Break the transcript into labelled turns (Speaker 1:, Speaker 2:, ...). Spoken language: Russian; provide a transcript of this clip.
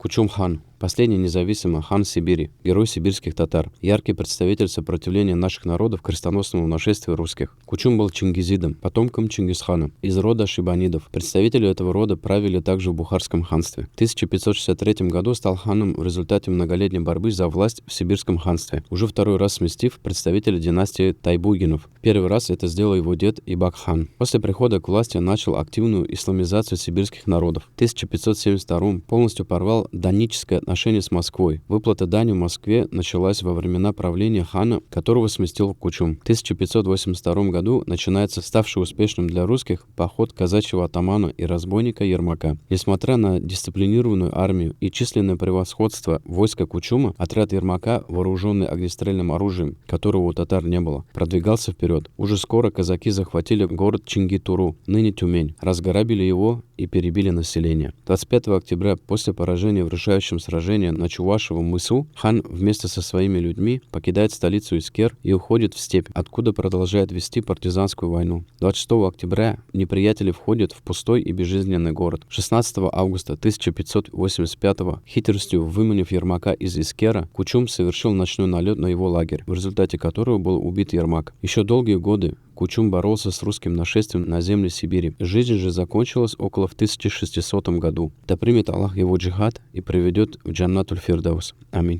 Speaker 1: Кучум-хан. Последний независимый хан Сибири, герой сибирских татар, яркий представитель сопротивления наших народов крестоносному нашествию русских. Кучум был чингизидом, потомком Чингисхана, из рода шибанидов. Представители этого рода правили также в Бухарском ханстве. В 1563 году стал ханом в результате многолетней борьбы за власть в Сибирском ханстве, уже второй раз сместив представителя династии Тайбугинов. Первый раз это сделал его дед Ибак-хан. После прихода к власти начал активную исламизацию сибирских народов. В 1572 полностью порвал доническое отношение с Москвой. Выплата дани в Москве началась во времена правления хана, которого сместил в Кучум. В 1582 году начинается ставший успешным для русских поход казачьего атамана и разбойника Ермака. Несмотря на дисциплинированную армию и численное превосходство войска Кучума, отряд Ермака, вооруженный огнестрельным оружием, которого у татар не было, продвигался вперед. Уже скоро казаки захватили город Чингитуру, ныне Тюмень, разграбили его и перебили население. 25 октября, после поражения в решающем сражении на Чувашевом мысу, хан вместе со своими людьми покидает столицу Искер и уходит в степь, откуда продолжает вести партизанскую войну. 26 октября неприятели входят в пустой и безжизненный город. 16 августа 1585 хитростью выманив Ермака из Искера, Кучум совершил ночной налет на его лагерь, в результате которого был убит Ермак. Еще долгие годы Кучум боролся с русским нашествием на земли Сибири. Жизнь же закончилась около в 1600 году. Да примет Аллах его джихад и приведет в Джаннатуль Фирдаус. Аминь.